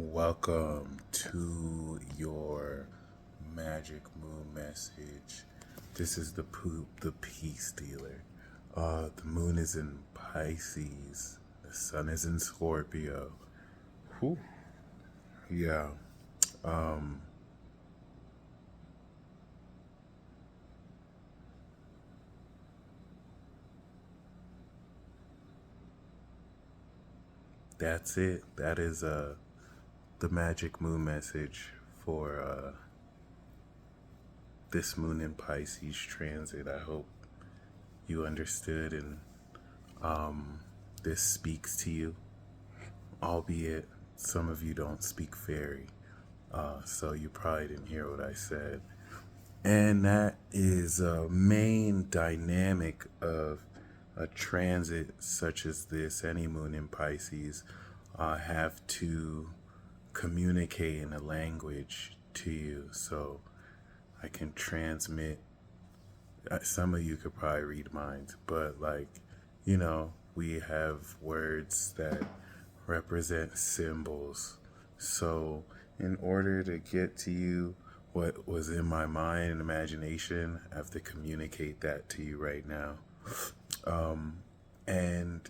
Welcome to your magic moon message. This is the peace dealer. The moon is in Pisces. The sun is in Scorpio. Whew. Yeah. Um. That's it. That is the magic moon message for this moon in Pisces transit. I hope you understood and this speaks to you, albeit some of you don't speak fairy, so you probably didn't hear what I said. And that is a main dynamic of a transit such as this. Any moon in Pisces have to communicate in a language to you, so I can transmit. Some of you could probably read minds, but we have words that represent symbols. So, in order to get to you what was in my mind and imagination, I have to communicate that to you right now. And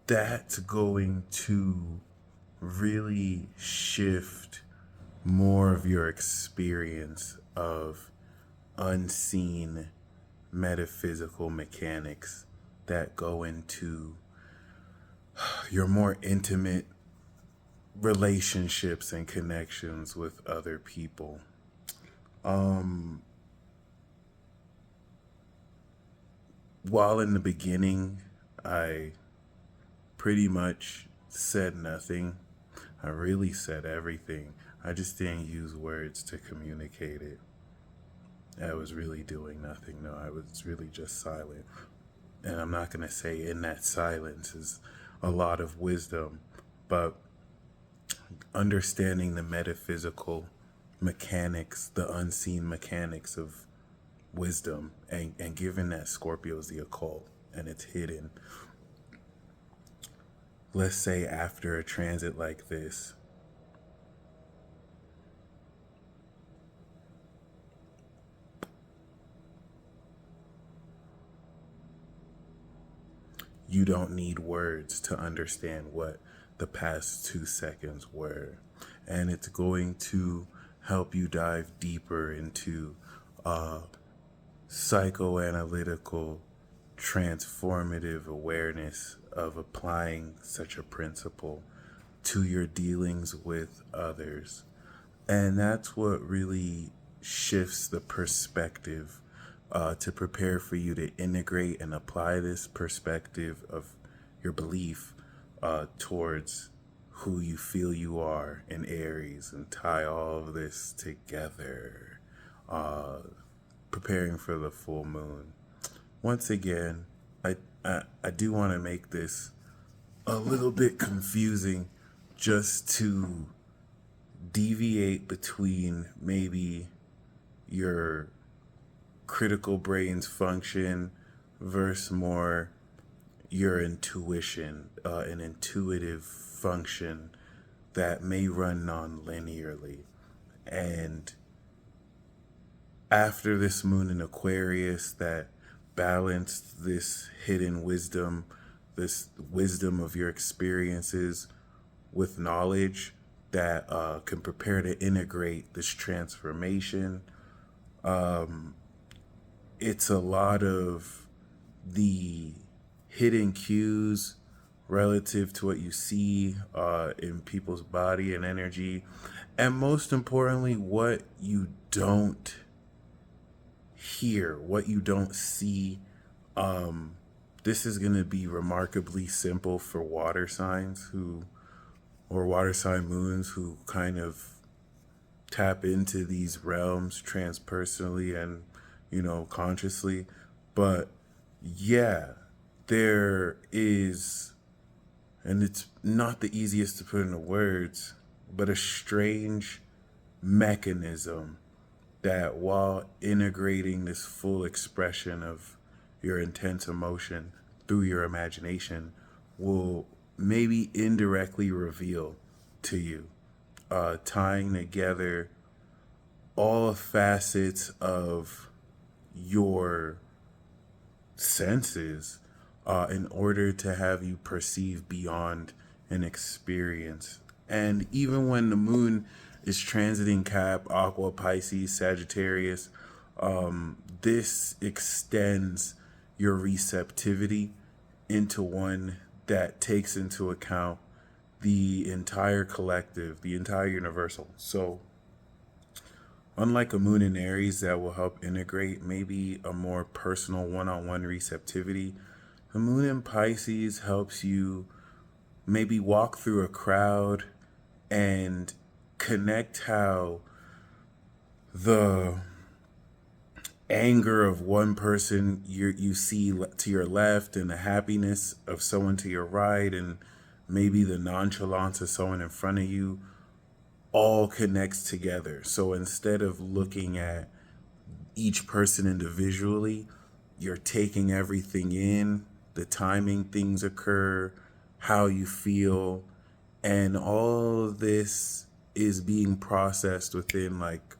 that's going to really shift more of your experience of unseen metaphysical mechanics that go into your more intimate relationships and connections with other people. While in the beginning, I pretty much said nothing, I really said everything. I just didn't use words to communicate it. I was really doing nothing. No, I was really just silent. And I'm not going to say in that silence is a lot of wisdom, but understanding the metaphysical mechanics, the unseen mechanics of wisdom, and given that Scorpio is the occult and it's hidden. Let's say after a transit like this, you don't need words to understand what the past 2 seconds were. And it's going to help you dive deeper into psychoanalytical, transformative awareness of applying such a principle to your dealings with others. And that's what really shifts the perspective to prepare for you to integrate and apply this perspective of your belief towards who you feel you are in Aries and tie all of this together, preparing for the full moon. Once again, I do want to make this a little bit confusing just to deviate between maybe your critical brain's function versus more your intuition, an intuitive function that may run non-linearly. And after this moon in Aquarius that balanced this hidden wisdom, this wisdom of your experiences with knowledge that can prepare to integrate this transformation. It's a lot of the hidden cues relative to what you see in people's body and energy, and most importantly, what you don't hear, what you don't see. This is going to be remarkably simple for water signs or water sign moons who kind of tap into these realms transpersonally and, consciously. But yeah, there is, and it's not the easiest to put into words, but a strange mechanism that while integrating this full expression of your intense emotion through your imagination will maybe indirectly reveal to you, tying together all facets of your senses in order to have you perceive beyond an experience. And even when the moon is transiting Cap, Aqua, Pisces, Sagittarius, this extends your receptivity into one that takes into account the entire collective, the entire universal. So unlike a moon in Aries that will help integrate maybe a more personal one-on-one receptivity, the moon in Pisces helps you maybe walk through a crowd and connect how the anger of one person you see to your left and the happiness of someone to your right and maybe the nonchalance of someone in front of you all connects together. So instead of looking at each person individually, you're taking everything in, the timing things occur, how you feel, and all of this is being processed within like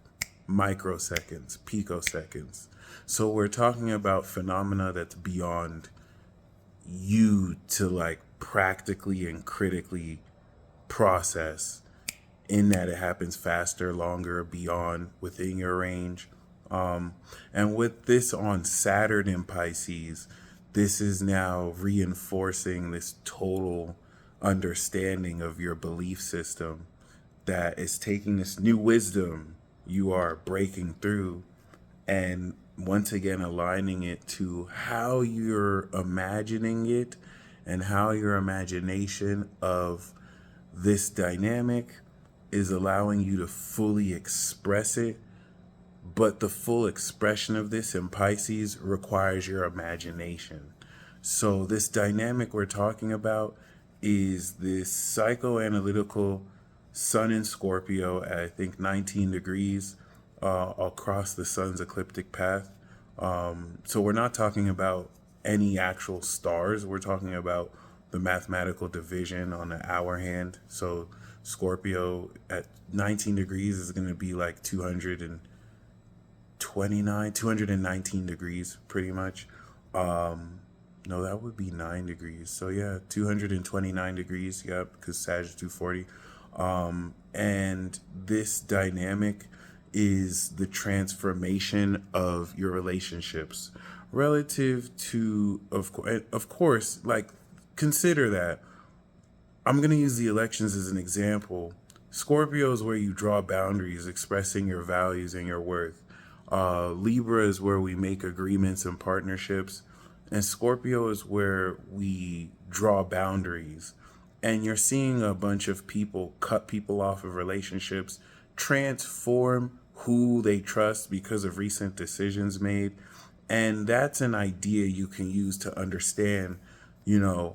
microseconds, picoseconds. So we're talking about phenomena that's beyond you to like practically and critically process, in that it happens faster, longer, beyond, within your range. And with this on Saturn in Pisces, this is now reinforcing this total understanding of your belief system that is taking this new wisdom you are breaking through and once again aligning it to how you're imagining it and how your imagination of this dynamic is allowing you to fully express it. But the full expression of this in Pisces requires your imagination. So this dynamic we're talking about is this psychoanalytical sun in Scorpio at I think 19 degrees across the sun's ecliptic path. So we're not talking about any actual stars. We're talking about the mathematical division on the hour hand. So Scorpio at 19 degrees is going to be like 219 degrees pretty much. No, that would be 9 degrees. So yeah, 229 degrees. Yep, because Sag is 240. And this dynamic is the transformation of your relationships relative to, of course, like consider that. I'm going to use the elections as an example. Scorpio is where you draw boundaries, expressing your values and your worth. Libra is where we make agreements and partnerships. And Scorpio is where we draw boundaries. And you're seeing a bunch of people cut people off of relationships, transform who they trust because of recent decisions made. And that's an idea you can use to understand,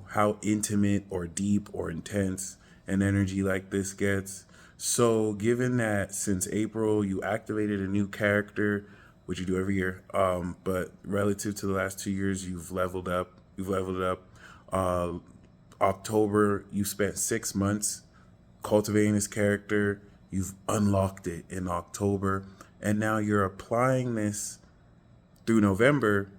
how intimate or deep or intense an energy like this gets. So given that since April, you activated a new character, which you do every year, but relative to the last 2 years, you've leveled up. October, you spent 6 months cultivating this character. You've unlocked it in October. And now you're applying this through November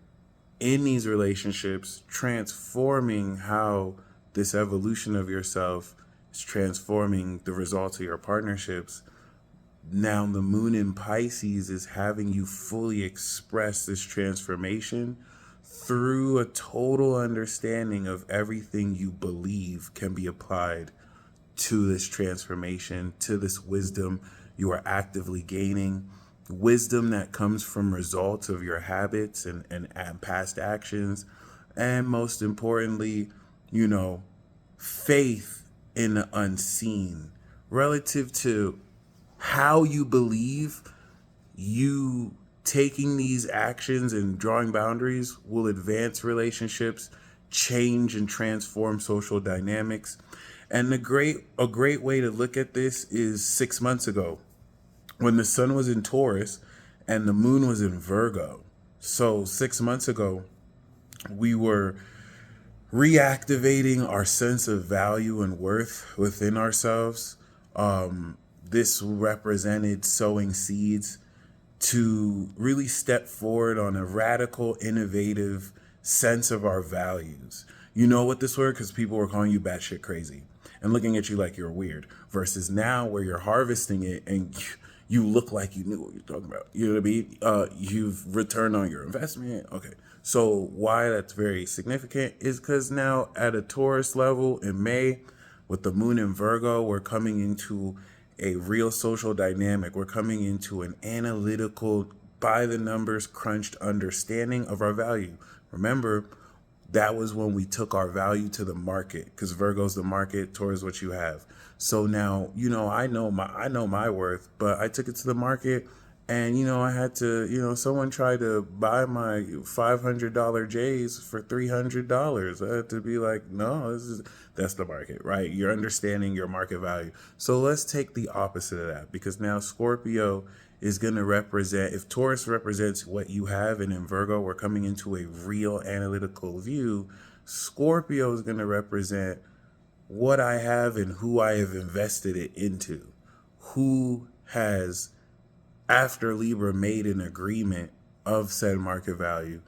in these relationships, transforming how this evolution of yourself is transforming the results of your partnerships. Now the moon in Pisces is having you fully express this transformation through a total understanding of everything you believe can be applied to this transformation, to this wisdom you are actively gaining. Wisdom that comes from results of your habits and past actions. And most importantly, faith in the unseen relative to how you believe you taking these actions and drawing boundaries will advance relationships, change and transform social dynamics. And a great way to look at this is 6 months ago when the sun was in Taurus and the moon was in Virgo. So 6 months ago, we were reactivating our sense of value and worth within ourselves. This represented sowing seeds to really step forward on a radical, innovative sense of our values. You know what this word? Because people were calling you batshit crazy and looking at you like you're weird. Versus now, where you're harvesting it and you look like you knew what you're talking about. You know what I mean? You've returned on your investment. Okay. So why that's very significant is because now at a Taurus level in May, with the moon in Virgo, we're coming into a real social dynamic. We're coming into an analytical, by the numbers, crunched understanding of our value. Remember, that was when we took our value to the market, because Virgo's the market, Taurus what you have. So now, I know my worth, but I took it to the market, and I had to, someone tried to buy my $500 J's for $300. I had to be like, no, that's the market, right? You're understanding your market value. So let's take the opposite of that, because now Scorpio is going to represent, if Taurus represents what you have, and in Virgo we're coming into a real analytical view, Scorpio is going to represent what I have and who I have invested it into. Who has, after Libra, made an agreement of said market value.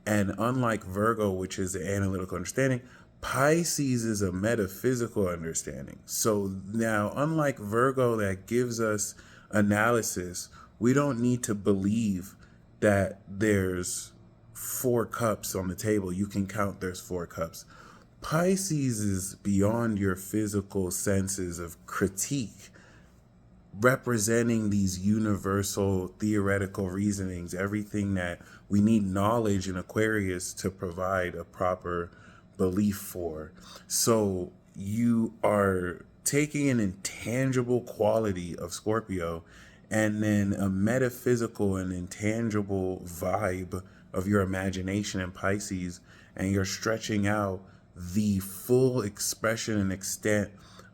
And unlike Virgo, which is the analytical understanding, Pisces is a metaphysical understanding. So now, unlike Virgo that gives us analysis, we don't need to believe that there's 4 cups on the table. You can count there's 4 cups. Pisces is beyond your physical senses of critique, representing these universal theoretical reasonings, everything that we need knowledge in Aquarius to provide a proper belief for. So you are taking an intangible quality of Scorpio and then a metaphysical and intangible vibe of your imagination in Pisces, and you're stretching out the full expression and extent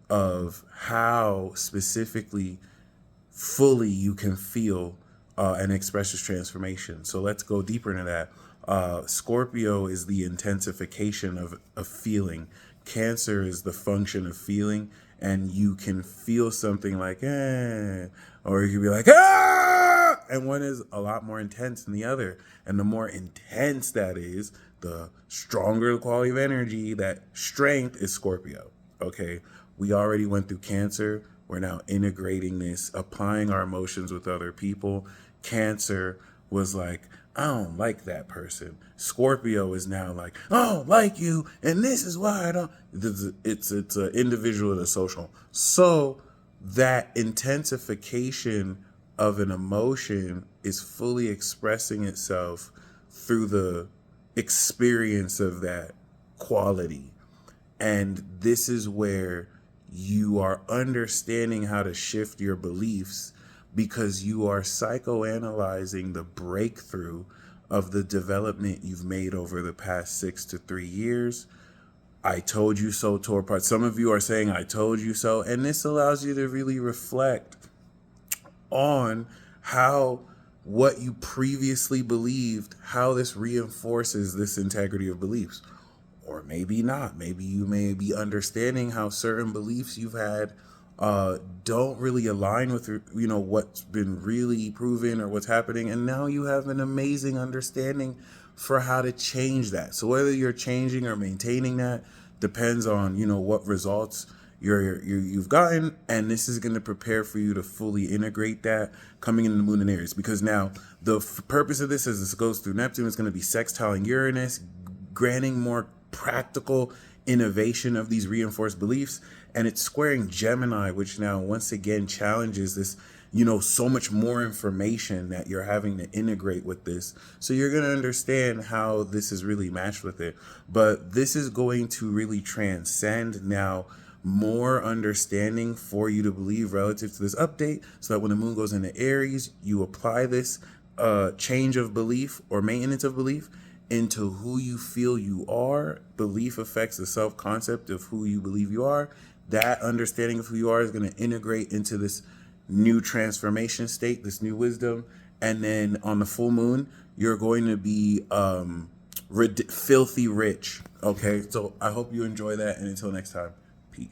of how specifically fully you can feel and express this transformation. So let's go deeper into that. Scorpio is the intensification of feeling. Cancer is the function of feeling, and you can feel something like or you can be like ah, and one is a lot more intense than the other. And the more intense that is, the stronger the quality of energy. That strength is Scorpio. Okay, we already went through Cancer. We're now integrating this, applying our emotions with other people. Cancer was like, I don't like that person. Scorpio is now like, I don't like you, and this is why I don't. It's an individual and a social. So that intensification of an emotion is fully expressing itself through the experience of that quality. And this is where you are understanding how to shift your beliefs, because you are psychoanalyzing the breakthrough of the development you've made over the past 6 to 3 years. I told you so tore apart. Some of you are saying I told you so, and this allows you to really reflect on how what you previously believed, how this reinforces this integrity of beliefs. Or maybe not. Maybe you may be understanding how certain beliefs you've had don't really align with what's been really proven or what's happening, and now you have an amazing understanding for how to change that. So whether you're changing or maintaining that depends on what results you've gotten, and this is going to prepare for you to fully integrate that coming into the moon in Aries. Because now the purpose of this, as this goes through Neptune, is going to be sextiling Uranus, granting more practical innovation of these reinforced beliefs, and it's squaring Gemini, which now once again challenges this, so much more information that you're having to integrate with this. So you're going to understand how this is really matched with it. But this is going to really transcend now more understanding for you to believe relative to this update, so that when the moon goes into Aries, you apply this change of belief or maintenance of belief into who you feel you are. Belief affects the self-concept of who you believe you are. That understanding of who you are is going to integrate into this new transformation state, this new wisdom. And then on the full moon, you're going to be filthy rich. Okay, so I hope you enjoy that, and until next time.